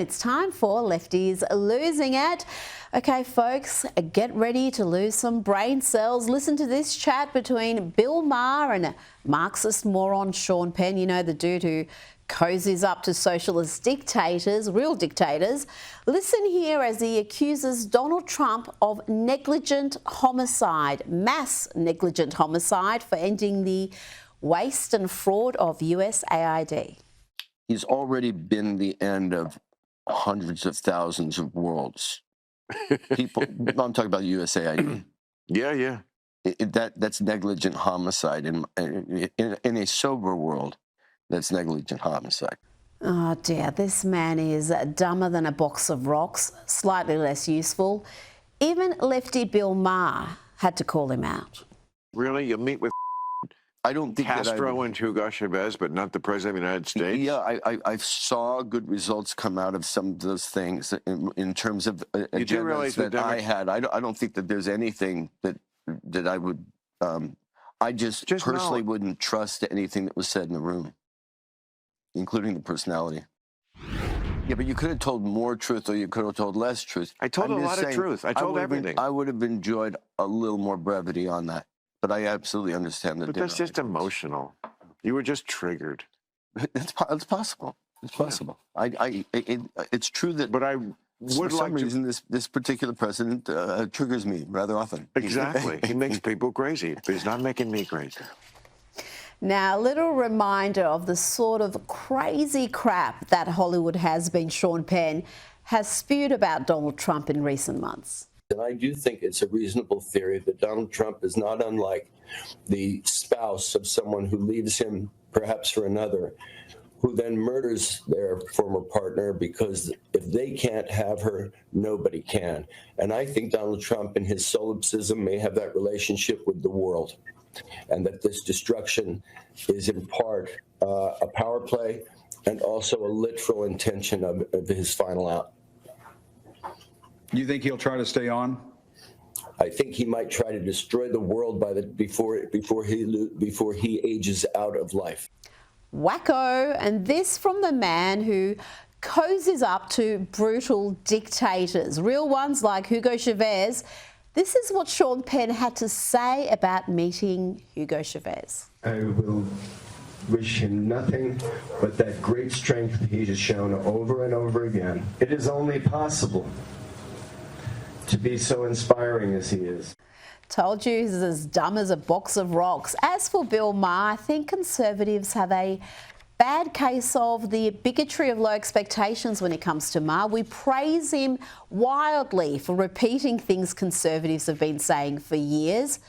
It's time for Lefties Losing It. Okay, folks, get ready to lose some brain cells. Listen to this chat between Bill Maher and Marxist moron Sean Penn. You know, the dude who cozies up to socialist dictators, real dictators. Listen here as he accuses Donald Trump of negligent homicide, mass negligent homicide, for ending the waste and fraud of USAID. He's already been the end of hundreds of thousands of worlds. People, I'm talking about USAID. Yeah. That's negligent homicide. In a sober world, that's negligent homicide. Oh dear, this man is dumber than a box of rocks, slightly less useful. Even lefty Bill Maher had to call him out. Really? You meet with I don't think Castro and Hugo Chavez, but not the President of the United States? Yeah, I saw good results come out of some of those things in terms of agendas that I had. I don't think that there's anything that I would, I just personally wouldn't trust anything that was said in the room, including the personality. Yeah, but you could have told more truth or you could have told less truth. I told a lot of truth. I told everything. I would have enjoyed a little more brevity on that. But I absolutely understand that. But that's just emotional. You were just triggered. It's possible. It's possible. It's true that. But I for would some like reason this particular president triggers me rather often. Exactly. He makes people crazy, but he's not making me crazy. Now, a little reminder of the sort of crazy crap that Hollywood has-been Sean Penn has spewed about Donald Trump in recent months. And I do think it's a reasonable theory that Donald Trump is not unlike the spouse of someone who leaves him perhaps for another, who then murders their former partner because if they can't have her, nobody can. And I think Donald Trump in his solipsism may have that relationship with the world, and that this destruction is in part a power play and also a literal intention of his final out. You think he'll try to stay on? I think he might try to destroy the world before he ages out of life. Wacko, and this from the man who cozies up to brutal dictators, real ones like Hugo Chavez. This is what Sean Penn had to say about meeting Hugo Chavez. I will wish him nothing but that great strength he has shown over and over again. It is only possible to be so inspiring as he is. Told you he's as dumb as a box of rocks. As for Bill Maher, I think Conservatives have a bad case of the bigotry of low expectations when it comes to Maher. We praise him wildly for repeating things Conservatives have been saying for years.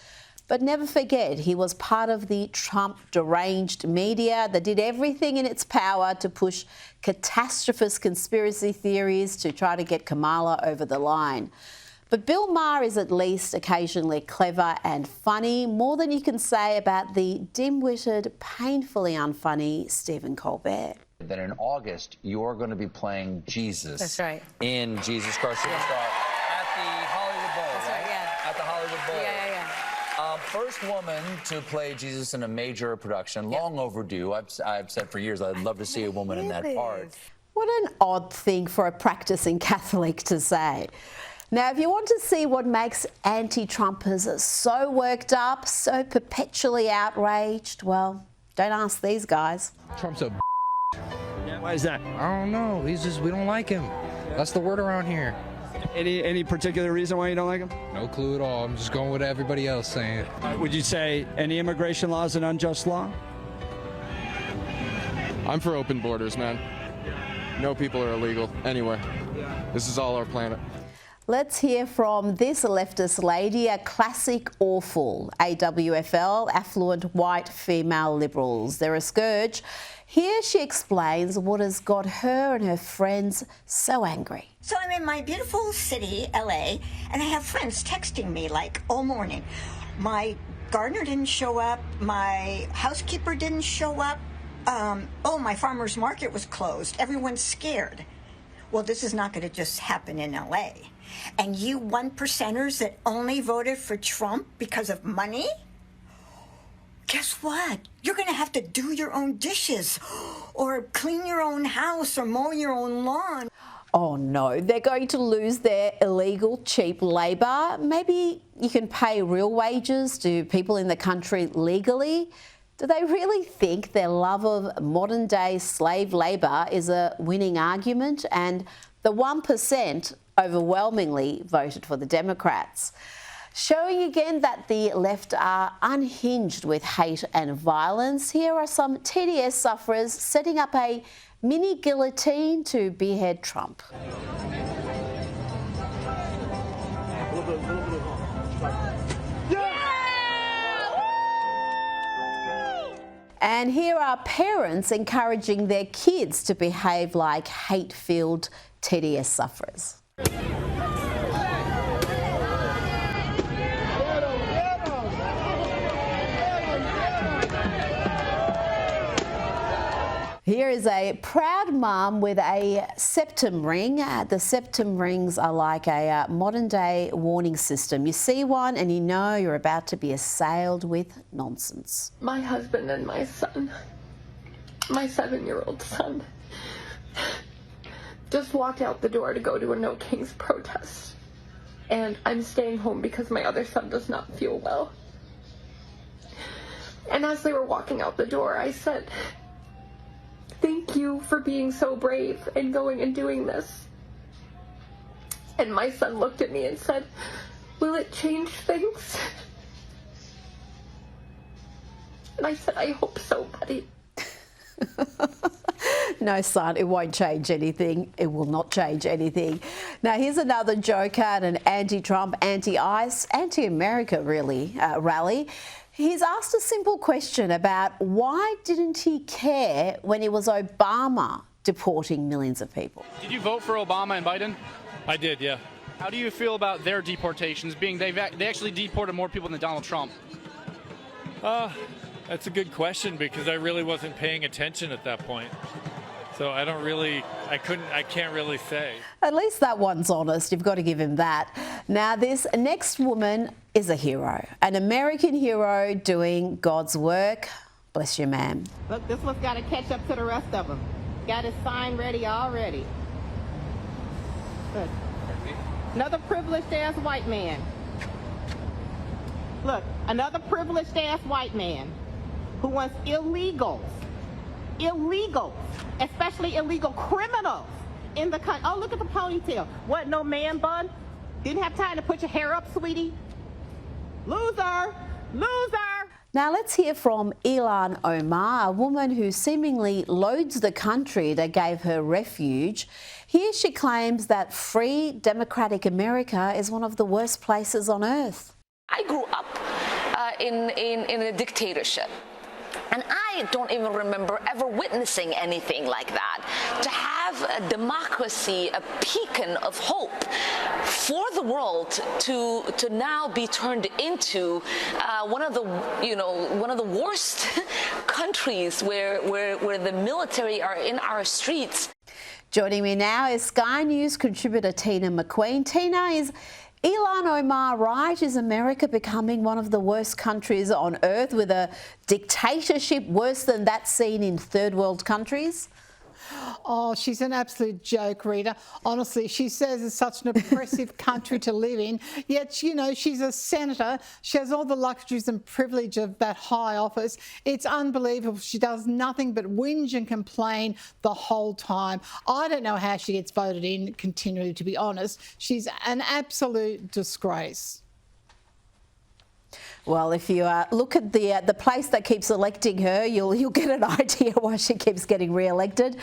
But never forget, he was part of the Trump deranged media that did everything in its power to push catastrophist conspiracy theories to try to get Kamala over the line. But Bill Maher is at least occasionally clever and funny, more than you can say about the dim-witted, painfully unfunny Stephen Colbert. That in August, you're going to be playing Jesus. That's right. In Jesus Christ Superstar at the Hollywood Bowl, That's right, yeah. At the Hollywood Bowl. Yeah. First woman to play Jesus in a major production, long overdue. I've said for years I'd love to see a woman in that part. What an odd thing for a practicing Catholic to say. Now, if you want to see what makes anti-Trumpers so worked up, so perpetually outraged, well, don't ask these guys. Trump's a Why is that? I don't know. We don't like him. That's the word around here. Any particular reason why you don't like him? No clue at all. I'm just going with everybody else saying. Would you say any immigration law is an unjust law? I'm for open borders, man. No people are illegal anywhere. This is all our planet. Let's hear from this leftist lady, a classic awful. AWFL, affluent white female liberals. They're a scourge. Here she explains what has got her and her friends so angry. So I'm in my beautiful city, LA, and I have friends texting me like all morning. My gardener didn't show up. My housekeeper didn't show up. Oh, my farmer's market was closed. Everyone's scared. Well, this is not going to just happen in LA. And you 1%ers that only voted for Trump because of money? Guess what? You're going to have to do your own dishes or clean your own house or mow your own lawn. Oh no, they're going to lose their illegal cheap labour. Maybe you can pay real wages to people in the country legally. Do they really think their love of modern day slave labour is a winning argument? And the 1% overwhelmingly voted for the Democrats. Showing again that the left are unhinged with hate and violence, here are some TDS sufferers setting up a mini guillotine to behead Trump. And here are parents encouraging their kids to behave like hate-filled TDS sufferers. Here is a proud mum with a septum ring. The septum rings are like a modern-day warning system. You see one and you know you're about to be assailed with nonsense. My husband and my son, my 7-year-old son, just walked out the door to go to a No Kings protest. And I'm staying home because my other son does not feel well. And as they were walking out the door, I said, "Thank you for being so brave and going and doing this." And my son looked at me and said, "Will it change things?" And I said, "I hope so, buddy." No, son, it won't change anything. It will not change anything. Now, here's another joker at an anti-Trump, anti-ICE, anti-America, really, rally. He's asked a simple question about why didn't he care when it was Obama deporting millions of people. Did you vote for Obama and Biden? I did, yeah. How do you feel about their deportations, being they actually deported more people than Donald Trump? That's a good question because I really wasn't paying attention at that point. So I can't really say. At least that one's honest. You've got to give him that. Now, this next woman is a hero, an American hero doing God's work. Bless you, ma'am. Look, this one's got to catch up to the rest of them. Got his sign ready already. Look, another privileged-ass white man. Look, another privileged-ass white man who wants illegals, especially illegal criminals in the country. Oh, look at the ponytail. What, no man bun? Didn't have time to put your hair up, sweetie? Loser! Loser! Now let's hear from Ilhan Omar, a woman who seemingly loads the country that gave her refuge. Here she claims that free democratic America is one of the worst places on earth. I grew up in a dictatorship. And I don't even remember ever witnessing anything like that. To have a democracy, a beacon of hope for the world to now be turned into one of the worst countries where the military are in our streets. Joining me now is Sky News contributor Tina McQueen. Tina, is Ilhan Omar right? Is America becoming one of the worst countries on earth with a dictatorship worse than that seen in third world countries? Oh, she's an absolute joke, Rita. Honestly, she says it's such an oppressive country to live in, yet, you know, she's a senator. She has all the luxuries and privilege of that high office. It's unbelievable. She does nothing but whinge and complain the whole time. I don't know how she gets voted in continually, to be honest. She's an absolute disgrace. Well, if you look at the place that keeps electing her, you'll get an idea why she keeps getting re-elected.